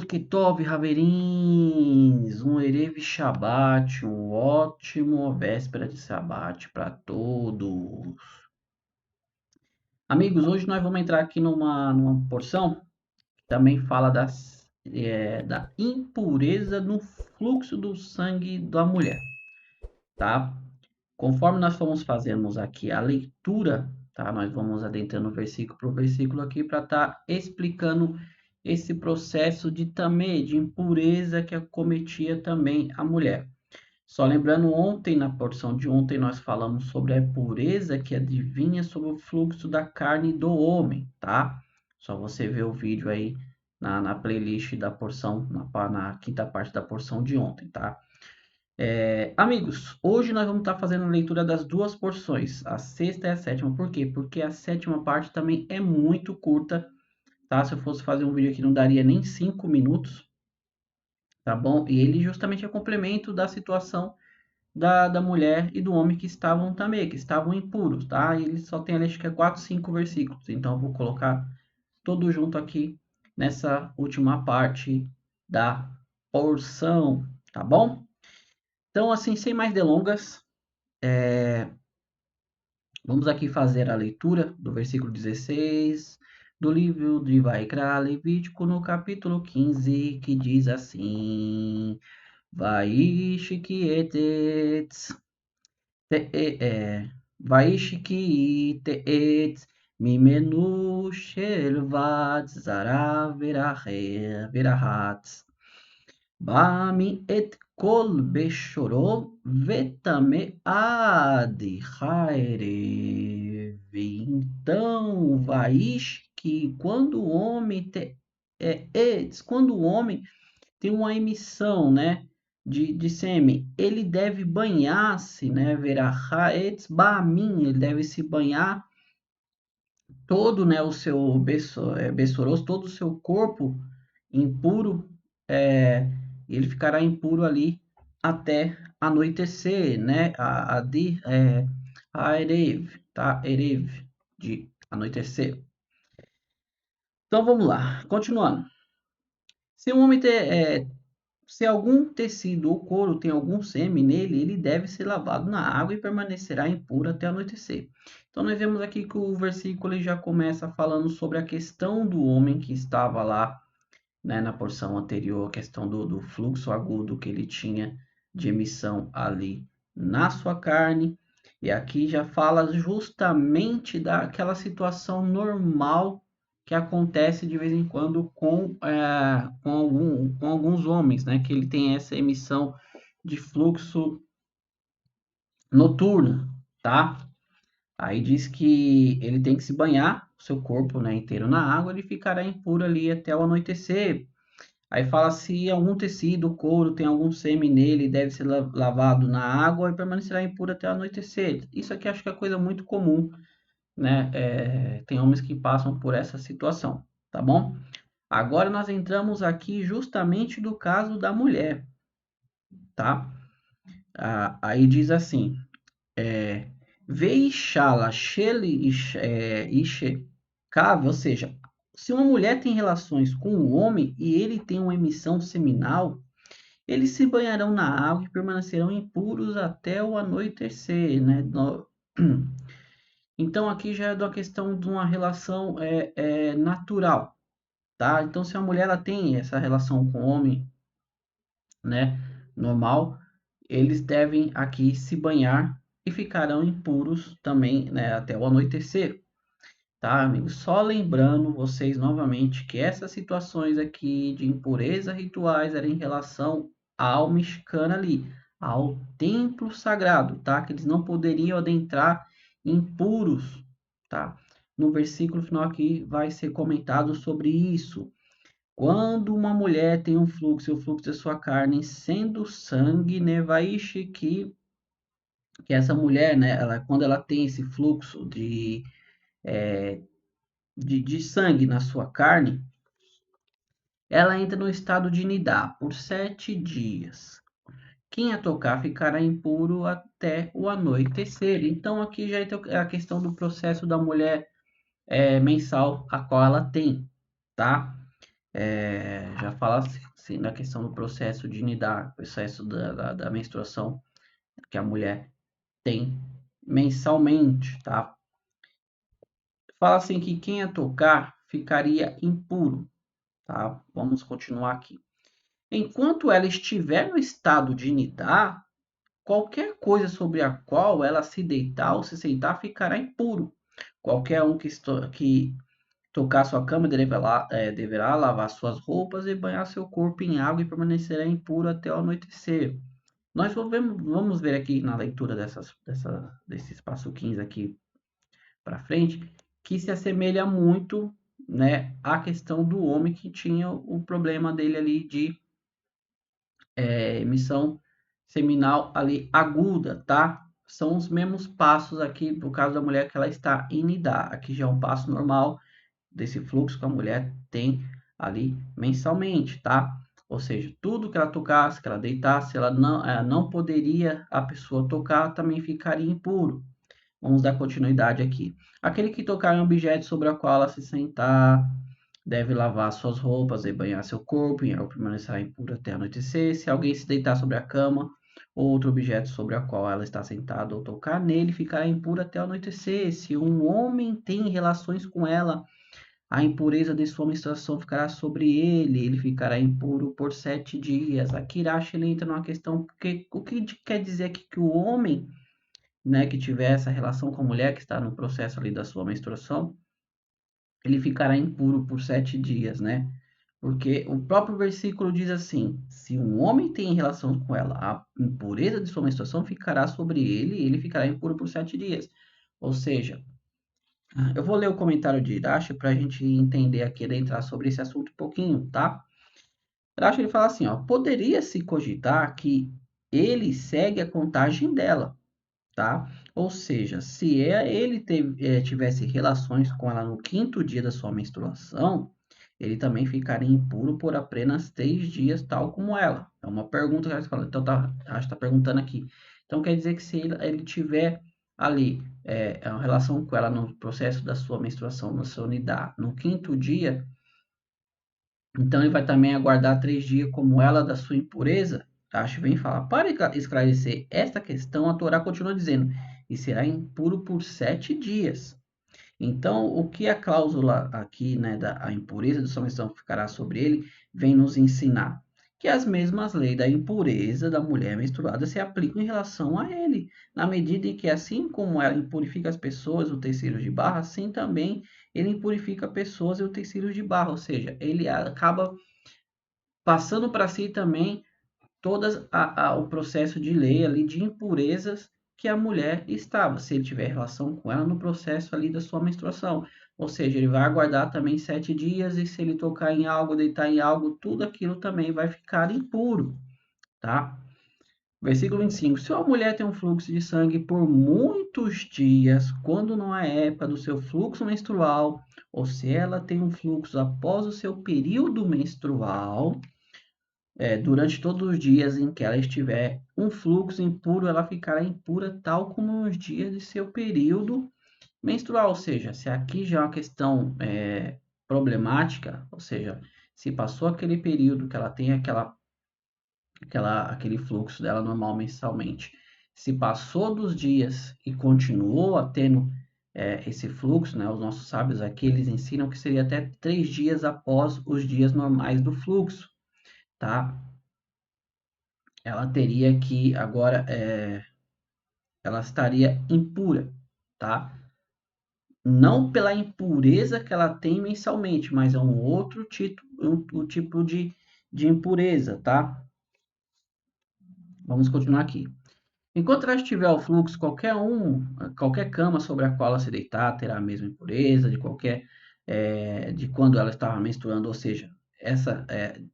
Tov, Haverins, um Erev Shabbat, um ótimo véspera de Shabbat para todos. Amigos, hoje nós vamos entrar aqui numa porção que também fala da impureza no fluxo do sangue da mulher, tá? Conforme nós formos fazermos aqui a leitura, tá? Nós vamos adentrando versículo por versículo aqui para estar explicando esse processo de tamê, de impureza que acometia também a mulher. Só lembrando, ontem, na porção de ontem, nós falamos sobre a impureza que adivinha sobre o fluxo da carne do homem, tá? Só você ver o vídeo aí na playlist da porção, na quinta parte da porção de ontem, tá? Amigos, hoje nós vamos estar fazendo a leitura das duas porções, a sexta e a sétima. Por quê? Porque a sétima parte também é muito curta, tá? Se eu fosse fazer um vídeo aqui não daria nem 5 minutos, tá bom? E ele justamente é complemento da situação da mulher e do homem que estavam também, que estavam impuros, tá? E ele só tem ali, acho que é 4, 5 versículos. Então eu vou colocar todo junto aqui nessa última parte da porção, tá bom? Então, assim, sem mais delongas, vamos aqui fazer a leitura do versículo 16 do livro de Vaikra, Levítico, no capítulo 15, que diz assim: Vaish ki etetz, Vaish ki teetz, mimenu shelvat zara verahatz. Bami et kol beshoro vetame ad haerev. Então, Vaish, que quando o homem quando o homem tem uma emissão, né, de sêmen, ele deve banhar-se, né, verahaetz bamin, ele deve se banhar todo, né, o seu bessoros, todo o seu corpo impuro, ele ficará impuro ali até anoitecer, né? A Erev, tá? Erev, de anoitecer. Então vamos lá, continuando. Se um homem se algum tecido ou couro tem algum sêmen nele, ele deve ser lavado na água e permanecerá impuro até anoitecer. Então nós vemos aqui que o versículo ele já começa falando sobre a questão do homem que estava lá, né, na porção anterior, a questão do fluxo agudo que ele tinha de emissão ali na sua carne. E aqui já fala justamente daquela situação normal que acontece de vez em quando com alguns homens, né, que ele tem essa emissão de fluxo noturno, tá? Aí diz que ele tem que se banhar, o seu corpo, né, inteiro na água, ele ficará impuro ali até o anoitecer. Aí fala se algum tecido, couro, tem algum sêmen nele, deve ser lavado na água e permanecerá impuro até o anoitecer. Isso aqui acho que é coisa muito comum, né? Tem homens que passam por essa situação, tá bom? Agora nós entramos aqui justamente do caso da mulher, tá? Aí diz assim, Veishala sheli ishekav, ou seja, se uma mulher tem relações com um homem e ele tem uma emissão seminal, eles se banharão na água e permanecerão impuros até o anoitecer, né? Então aqui já é uma questão de uma relação natural, tá? Então se a mulher ela tem essa relação com o homem, né, normal, eles devem aqui se banhar e ficarão impuros também, né, até o anoitecer. Tá, amigos? Só lembrando vocês novamente que essas situações aqui de impureza rituais eram em relação ao Mishkan ali, ao templo sagrado, tá? Que eles não poderiam adentrar impuros, tá? No versículo final aqui vai ser comentado sobre isso. Quando uma mulher tem um fluxo, o fluxo da sua carne sendo sangue, né? Que essa mulher, né? Quando ela tem esse fluxo de sangue na sua carne, ela entra no estado de nidá por 7 dias. Quem a tocar ficará impuro até o anoitecer. Então aqui já é a questão do processo da mulher mensal a qual ela tem, tá? Já fala assim, na questão do processo de nidar, processo da menstruação que a mulher tem mensalmente, tá? Fala assim que quem a tocar ficaria impuro, tá? Vamos continuar aqui. Enquanto ela estiver no estado de nidar, qualquer coisa sobre a qual ela se deitar ou se sentar ficará impuro. Qualquer um que tocar sua cama deverá lavar suas roupas e banhar seu corpo em água e permanecerá impuro até o anoitecer. Nós vamos ver aqui na leitura desses passo 15 aqui para frente, que se assemelha muito, né, à questão do homem que tinha o problema dele ali de emissão seminal ali aguda, tá? São os mesmos passos aqui, no caso da mulher que ela está em nidar. Aqui já é um passo normal desse fluxo que a mulher tem ali mensalmente, tá? Ou seja, tudo que ela tocasse, que ela deitasse, ela não poderia a pessoa tocar, também ficaria impuro. Vamos dar continuidade aqui. Aquele que tocar em objeto sobre o qual ela se sentar, deve lavar suas roupas e banhar seu corpo, e ela permanecerá impuro até anoitecer. Se alguém se deitar sobre a cama, ou outro objeto sobre o qual ela está sentada, ou tocar nele, ficará impuro até anoitecer. Se um homem tem relações com ela, a impureza de sua menstruação ficará sobre ele, ele ficará impuro por 7 dias. Aqui Rashi ele entra numa questão, porque o que quer dizer aqui que o homem, né, que tiver essa relação com a mulher que está no processo ali da sua menstruação, ele ficará impuro por 7 dias, né? Porque o próprio versículo diz assim: se um homem tem relação com ela, a impureza de sua menstruação ficará sobre ele e ele ficará impuro por 7 dias. Ou seja, eu vou ler o comentário de Irache para a gente entender aqui, entrar sobre esse assunto um pouquinho, tá? Irache ele fala assim, ó, poderia-se cogitar que ele segue a contagem dela, tá? Ou seja, se ele tivesse relações com ela no quinto dia da sua menstruação, ele também ficaria impuro por apenas 3 dias, tal como ela. É uma pergunta que ela fala. Então, acho que está perguntando aqui. Então, quer dizer que se ele tiver ali uma relação com ela no processo da sua menstruação, na sua unidade, no quinto dia, então ele vai também aguardar 3 dias como ela da sua impureza. Acho bem falar. Para esclarecer esta questão, a Torá continua dizendo: e será impuro por 7 dias. Então, o que a cláusula aqui, né, a impureza de sua menstruação ficará sobre ele, vem nos ensinar que as mesmas leis da impureza da mulher menstruada se aplicam em relação a ele, na medida em que, assim como ela impurifica as pessoas, utensílios de barro, assim também ele impurifica pessoas e utensílios de barro, ou seja, ele acaba passando para si também todo o processo de lei ali de impurezas que a mulher estava, se ele tiver relação com ela no processo ali da sua menstruação. Ou seja, ele vai aguardar também 7 dias e se ele tocar em algo, deitar em algo, tudo aquilo também vai ficar impuro, tá? Versículo 25. Se uma mulher tem um fluxo de sangue por muitos dias, quando não é época do seu fluxo menstrual, ou se ela tem um fluxo após o seu período menstrual, durante todos os dias em que ela estiver um fluxo impuro, ela ficará impura tal como nos dias de seu período menstrual. Ou seja, se aqui já é uma questão problemática, ou seja, se passou aquele período que ela tem aquele fluxo dela normal mensalmente, se passou dos dias e continuou a tendo esse fluxo, né? Os nossos sábios aqui eles ensinam que seria até 3 dias após os dias normais do fluxo, tá? Ela teria que agora ela estaria impura, tá? Não pela impureza que ela tem mensalmente, mas é um outro tipo de impureza, tá? Vamos continuar aqui. Enquanto ela estiver ao fluxo, qualquer cama sobre a qual ela se deitar terá a mesma impureza de quando ela estava menstruando, ou seja,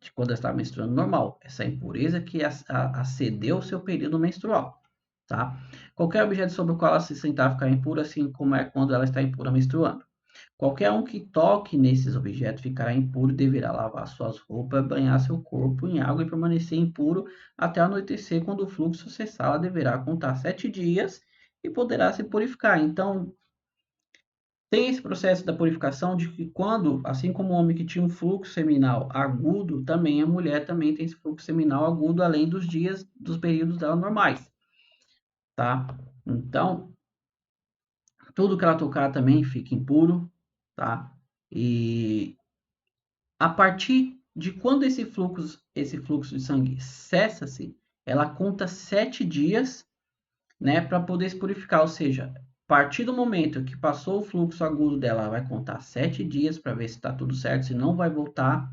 de quando ela estava menstruando normal, essa impureza que acedeu ao seu período menstrual, tá? Qualquer objeto sobre o qual ela se sentar ficará impura, assim como é quando ela está impura menstruando. Qualquer um que toque nesses objetos ficará impuro e deverá lavar suas roupas, banhar seu corpo em água e permanecer impuro até anoitecer, quando o fluxo cessar. Ela deverá contar 7 dias e poderá se purificar. Então, Tem esse processo da purificação de que quando, assim como o homem que tinha um fluxo seminal agudo, também a mulher também tem esse fluxo seminal agudo, além dos dias, dos períodos dela normais, tá? Então, tudo que ela tocar também fica impuro, tá? E a partir de quando esse fluxo de sangue cessa-se, ela conta 7 dias, né, para poder se purificar. Ou seja, a partir do momento que passou o fluxo agudo dela, ela vai contar 7 dias para ver se está tudo certo, se não vai voltar,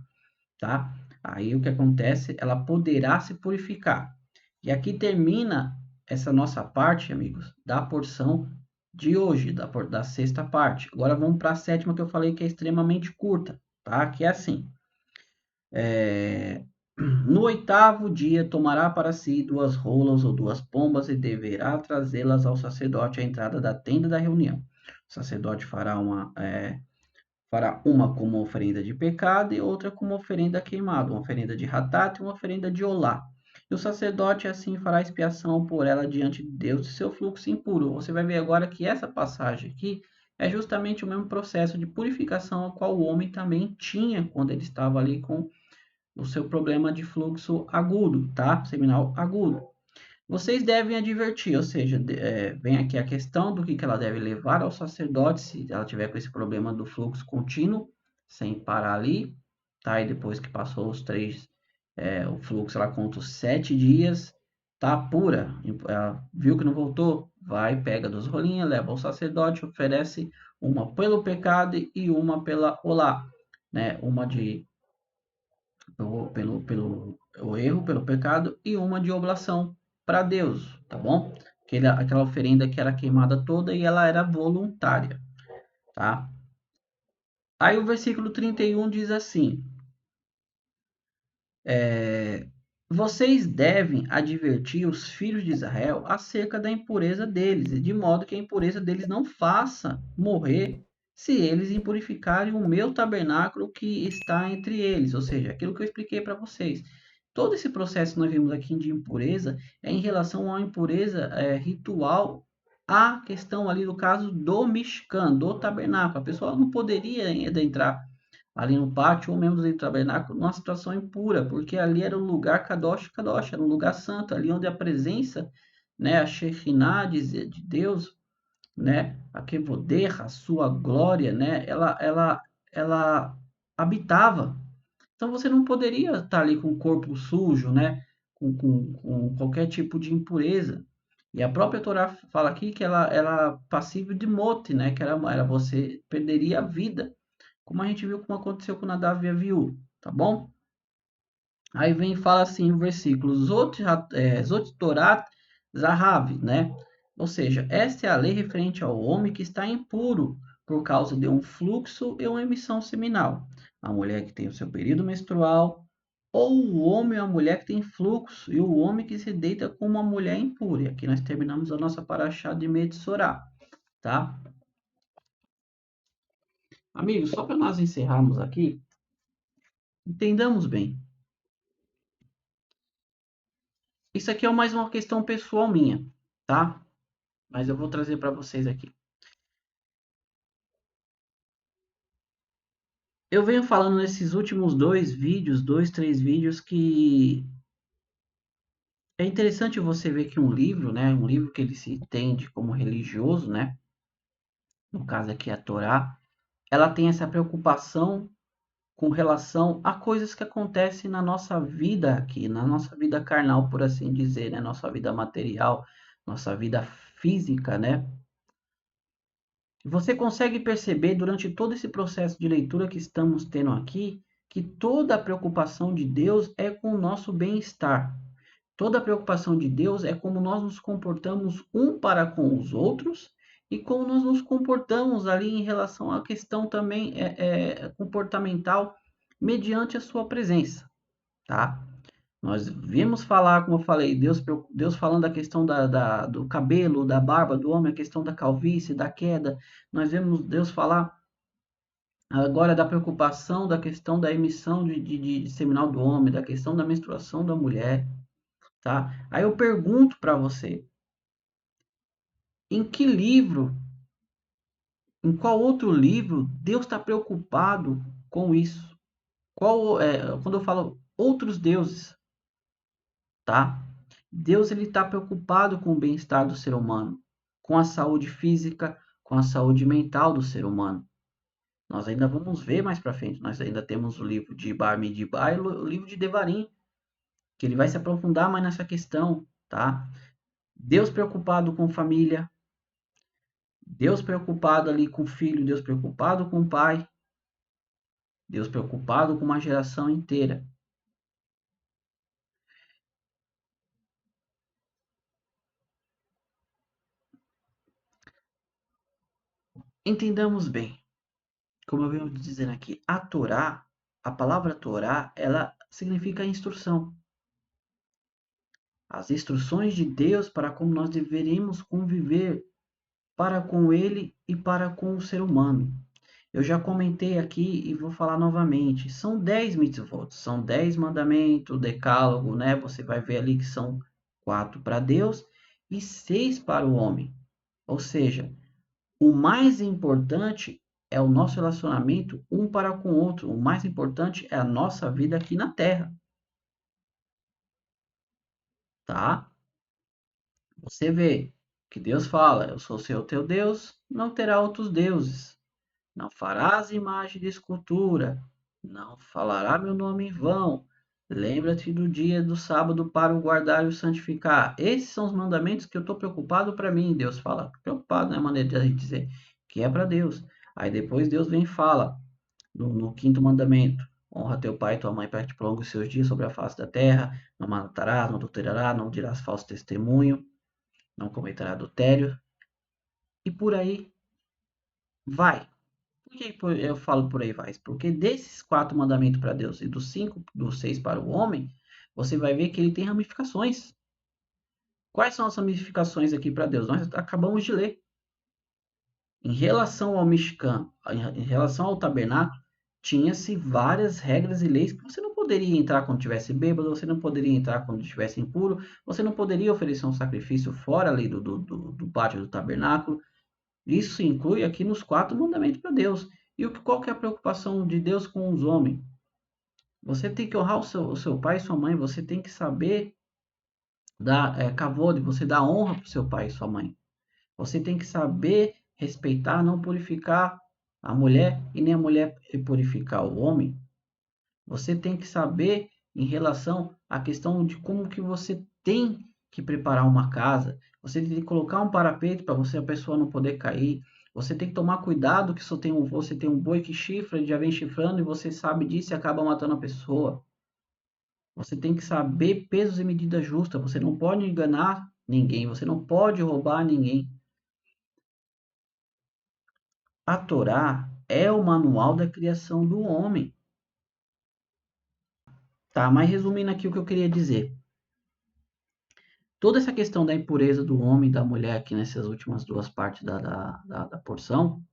tá? Aí o que acontece? Ela poderá se purificar. E aqui termina essa nossa parte, amigos, da porção de hoje, da sexta parte. Agora vamos para a sétima que eu falei que é extremamente curta, tá? Que é assim. No oitavo dia tomará para si 2 rolas ou 2 pombas e deverá trazê-las ao sacerdote à entrada da tenda da reunião. O sacerdote fará uma como oferenda de pecado e outra como oferenda queimada, uma oferenda de ratate e uma oferenda de olá. E o sacerdote assim fará expiação por ela diante de Deus de seu fluxo impuro. Você vai ver agora que essa passagem aqui é justamente o mesmo processo de purificação ao qual o homem também tinha quando ele estava ali com o seu problema de fluxo agudo, tá? Seminal agudo. Vocês devem advertir, ou seja, vem aqui a questão do que ela deve levar ao sacerdote se ela tiver com esse problema do fluxo contínuo, sem parar ali, tá? E depois que passou os 3, o fluxo, ela conta os 7 dias, tá pura. Ela viu que não voltou, vai, pega 2 rolinhas, leva ao sacerdote, oferece uma pelo pecado e uma pela olá, né? Uma pelo o erro, pelo pecado, e uma de oblação para Deus, tá bom? Aquela oferenda que era queimada toda e ela era voluntária, tá? Aí o versículo 31 diz assim: vocês devem advertir os filhos de Israel acerca da impureza deles, de modo que a impureza deles não faça morrer se eles impurificarem o meu tabernáculo que está entre eles, ou seja, aquilo que eu expliquei para vocês. Todo esse processo que nós vimos aqui de impureza é em relação a uma impureza ritual, a questão ali do caso do Mishkan, do tabernáculo. A pessoa não poderia adentrar ali no pátio ou mesmo dentro do tabernáculo numa situação impura, porque ali era o lugar Kadosh Kadosh, era um lugar santo, ali onde a presença, né, a Shekinah de Deus, né, a Kevoder, a sua glória, né, ela habitava. Então você não poderia estar ali com o corpo sujo, né, com qualquer tipo de impureza. E a própria Torá fala aqui que ela era passível de morte, né, que era você perderia a vida, como a gente viu como aconteceu com Nadav e Aviú, tá bom? Aí vem e fala assim o versículo, Zot Torat Zahav, né? Ou seja, esta é a lei referente ao homem que está impuro por causa de um fluxo e uma emissão seminal. A mulher que tem o seu período menstrual, ou o homem ou a mulher que tem fluxo, e o homem que se deita com uma mulher impura. E aqui nós terminamos a nossa paraxá de Metsorá, tá? Amigos, só para nós encerrarmos aqui, entendamos bem. Isso aqui é mais uma questão pessoal minha, tá? Mas eu vou trazer para vocês aqui. Eu venho falando nesses últimos 2, 3 vídeos, que é interessante você ver que um livro, né, um livro que ele se entende como religioso, né, no caso aqui a Torá, ela tem essa preocupação com relação a coisas que acontecem na nossa vida aqui, na nossa vida carnal, por assim dizer, né, nossa vida material, nossa vida física, né? Você consegue perceber durante todo esse processo de leitura que estamos tendo aqui que toda a preocupação de Deus é com o nosso bem-estar. Toda a preocupação de Deus é como nós nos comportamos um para com os outros e como nós nos comportamos ali em relação à questão também comportamental mediante a sua presença, tá? Nós vimos falar, como eu falei, Deus falando da questão do cabelo, da barba do homem, a questão da calvície, da queda. Nós vemos Deus falar agora da preocupação da questão da emissão de seminal do homem, da questão da menstruação da mulher, tá? Aí eu pergunto para você, em que livro Em qual outro livro Deus está preocupado com isso? Quando eu falo outros deuses, tá? Deus ele está preocupado com o bem-estar do ser humano, com a saúde física, com a saúde mental do ser humano. Nós ainda vamos ver mais para frente. Nós ainda temos o livro de Bar Midibar e o livro de Devarim, que ele vai se aprofundar mais nessa questão, tá? Deus preocupado com família, Deus preocupado ali com o filho, Deus preocupado com o pai, Deus preocupado com uma geração inteira. Entendamos bem, como eu venho dizendo aqui, a Torá, a palavra Torá, ela significa instrução. As instruções de Deus para como nós deveríamos conviver para com Ele e para com o ser humano. Eu já comentei aqui e vou falar novamente. São 10 mitzvot, são 10 mandamentos, decálogo, né? Você vai ver ali que são 4 para Deus e 6 para o homem. Ou seja, o mais importante é o nosso relacionamento um para com o outro. O mais importante é a nossa vida aqui na Terra, tá? Você vê que Deus fala: Eu sou o seu teu Deus, não terá outros deuses. Não farás imagem de escultura, não falará meu nome em vão. Lembra-te do dia do sábado para o guardar e o santificar. Esses são os mandamentos que eu estou preocupado para mim. Deus fala, preocupado não é maneira de a gente dizer que é para Deus. Aí depois Deus vem e fala no quinto mandamento: honra teu pai e tua mãe para que te prolongue os seus dias sobre a face da terra. Não matarás, não adulterarás, não dirás falso testemunho, não cometerás adultério. E por aí vai. Por que eu falo por aí vai? Porque desses 4 mandamentos para Deus e dos 5, dos 6 para o homem, você vai ver que ele tem ramificações. Quais são as ramificações aqui para Deus? Nós acabamos de ler. Em relação ao Mishkan, em relação ao tabernáculo, tinha-se várias regras e leis que você não poderia entrar quando estivesse bêbado, você não poderia entrar quando estivesse impuro, você não poderia oferecer um sacrifício fora ali do pátio do tabernáculo. Isso se inclui aqui nos 4 mandamentos para Deus. E qual que é a preocupação de Deus com os homens? Você tem que honrar o seu pai e sua mãe, você tem que saber dar kavod, você dá honra para o seu pai e sua mãe. Você tem que saber respeitar, não purificar a mulher e nem a mulher purificar o homem. Você tem que saber em relação à questão de como que você tem que preparar uma casa. Você tem que colocar um parapeito para a pessoa não poder cair. Você tem que tomar cuidado que você tem um boi que chifra, ele já vem chifrando e você sabe disso e acaba matando a pessoa. Você tem que saber pesos e medidas justas. Você não pode enganar ninguém. Você não pode roubar ninguém. A Torá é o manual da criação do homem. Tá, mas resumindo aqui o que eu queria dizer. Toda essa questão da impureza do homem e da mulher aqui nessas últimas 2 partes da porção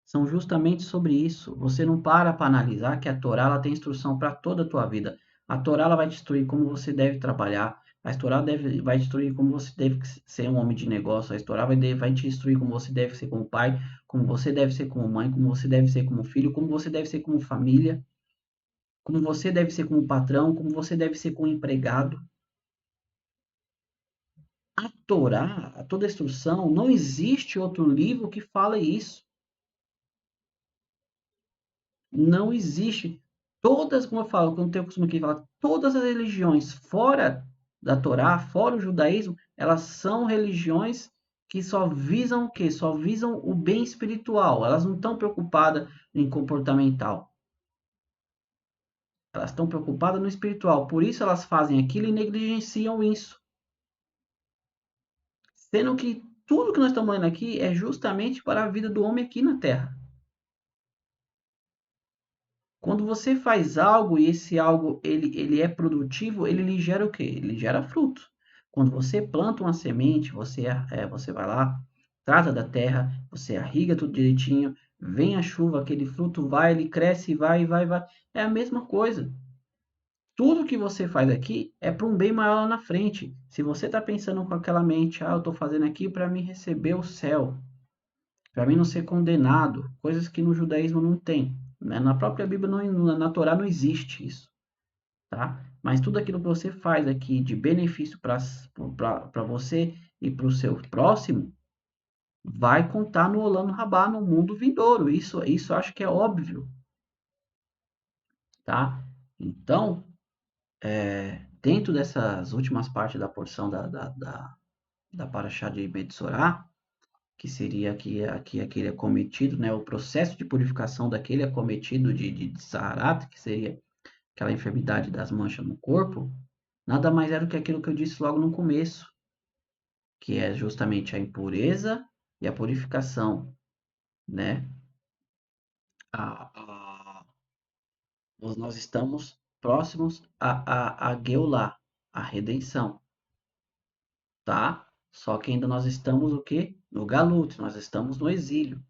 são justamente sobre isso. Você não para analisar que a Torá ela tem instrução para toda a tua vida. A Torá ela vai te instruir como você deve trabalhar. A Torá vai te instruir como você deve ser um homem de negócio. A Torá vai te instruir como você deve ser como pai, como você deve ser como mãe, como você deve ser como filho, como você deve ser como família, como você deve ser como patrão, como você deve ser como empregado. A Torá, a toda a instrução, não existe outro livro que fale isso. Não existe. Todas, como eu falo, quando eu costumo aqui falar, todas as religiões fora da Torá, fora o judaísmo, elas são religiões que só visam o quê? Só visam o bem espiritual. Elas não estão preocupadas em comportamental. Elas estão preocupadas no espiritual. Por isso elas fazem aquilo e negligenciam isso. Sendo que tudo que nós estamos vendo aqui é justamente para a vida do homem aqui na Terra. Quando você faz algo e esse algo ele é produtivo, ele lhe gera o quê? Ele gera fruto. Quando você planta uma semente, você vai lá, trata da terra, você irriga tudo direitinho, vem a chuva, aquele fruto vai, ele cresce, vai, vai, vai. É a mesma coisa. Tudo que você faz aqui é para um bem maior lá na frente. Se você está pensando com aquela mente, eu estou fazendo aqui para me receber o céu. para mim não ser condenado, coisas que no judaísmo não tem, né? Na própria Bíblia, na Torá não existe isso, tá? Mas tudo aquilo que você faz aqui de benefício para você e para o seu próximo, vai contar no Olano Rabá, no mundo vindouro. Isso acho que é óbvio, tá? Então, dentro dessas últimas partes da porção da Paraxá de Betsorá, que seria aqui aquele acometido, né? O processo de purificação daquele acometido de Saharat, que seria aquela enfermidade das manchas no corpo, nada mais era do que aquilo que eu disse logo no começo, que é justamente a impureza e a purificação, né? A, a, nós estamos próximos a Geulah, a redenção, tá? Só que ainda nós estamos o quê? No Galut, nós estamos no exílio.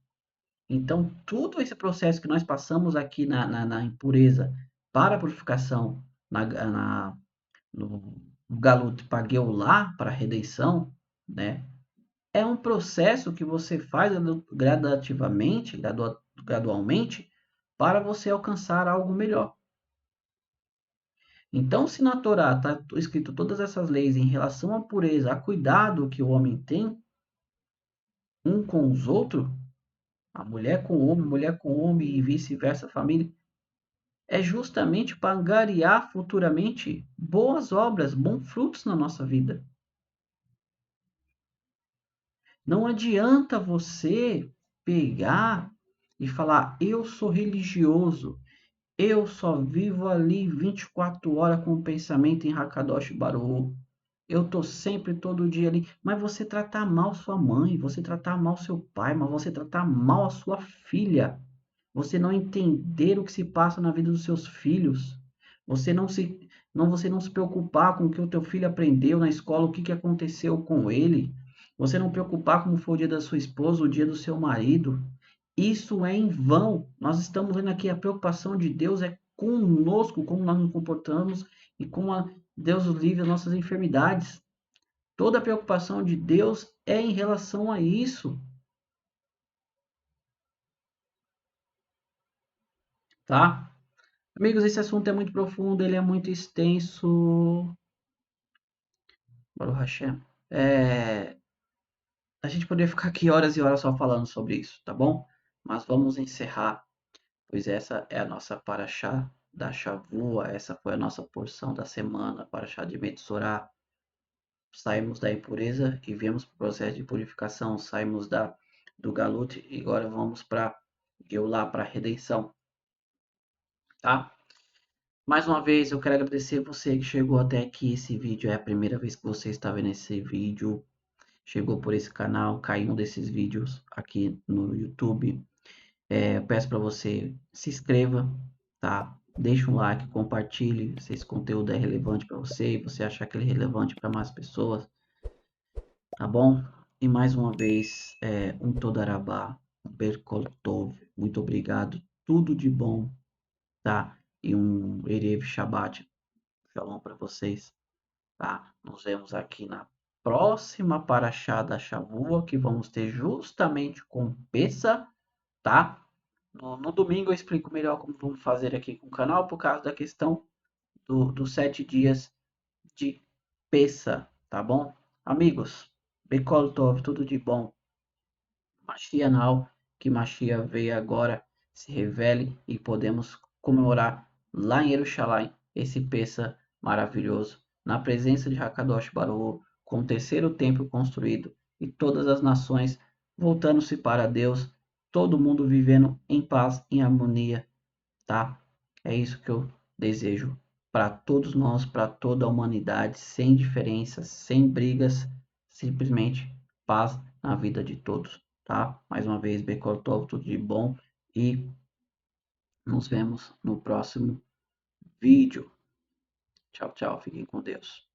Então, todo esse processo que nós passamos aqui na impureza para a purificação, no Galut para Geulah, para a redenção, né? É um processo que você faz gradativamente, gradualmente, para você alcançar algo melhor. Então, se na Torá está escrito todas essas leis em relação à pureza, a cuidado que o homem tem um com os outros, a mulher com o homem e vice-versa, a família, é justamente para angariar futuramente boas obras, bons frutos na nossa vida. Não adianta você pegar e falar, eu sou religioso, eu só vivo ali 24 horas com o pensamento em Hakadosh Baruch. Eu tô sempre, todo dia ali. Mas você tratar mal sua mãe, você tratar mal seu pai, mas você tratar mal a sua filha. Você não entender o que se passa na vida dos seus filhos. Você você não se preocupar com o que o teu filho aprendeu na escola, o que, que aconteceu com ele. Você não preocupar como foi o dia da sua esposa, o dia do seu marido. Isso é em vão. Nós estamos vendo aqui a preocupação de Deus é conosco, como nós nos comportamos e como Deus nos livre das nossas enfermidades. Toda a preocupação de Deus é em relação a isso, tá? Amigos, esse assunto é muito profundo, ele é muito extenso. Baruch Hashem. A gente poderia ficar aqui horas e horas só falando sobre isso, tá bom? Mas vamos encerrar, pois essa é a nossa paraxá da Shavua, essa foi a nossa porção da semana, paraxá de Metsorá. Saímos da impureza e viemos para o processo de purificação, saímos do Galut e agora vamos para Geulah, para a redenção, tá? Mais uma vez, eu quero agradecer você que chegou até aqui. Esse vídeo é a primeira vez que você está vendo esse vídeo. Chegou por esse canal, caiu um desses vídeos aqui no YouTube. Eu peço para você se inscreva, tá? Deixe um like, compartilhe se esse conteúdo é relevante para você e você achar que ele é relevante para mais pessoas, tá bom? E mais uma vez, um Todarabá, um Berkol Tov, muito obrigado, tudo de bom, tá? E um Erev Shabbat, shalom para vocês. Tá? Nos vemos aqui na próxima Paraxá da Shavua, que vamos ter justamente com Peça, tá? No domingo eu explico melhor como vamos fazer aqui com o canal, por causa da questão dos 7 dias de Peça, tá bom? Amigos, Bekol Tov, tudo de bom. Mashiach Now, que Mashiach veio agora, se revele e podemos comemorar lá em Jerusalém esse Peça maravilhoso, na presença de Hakadosh Baruch, com o terceiro templo construído e todas as nações voltando-se para Deus, todo mundo vivendo em paz, em harmonia, tá? É isso que eu desejo para todos nós, para toda a humanidade, sem diferenças, sem brigas, simplesmente paz na vida de todos, tá? Mais uma vez, Bekortov, tudo de bom e nos vemos no próximo vídeo. Tchau, tchau, fiquem com Deus.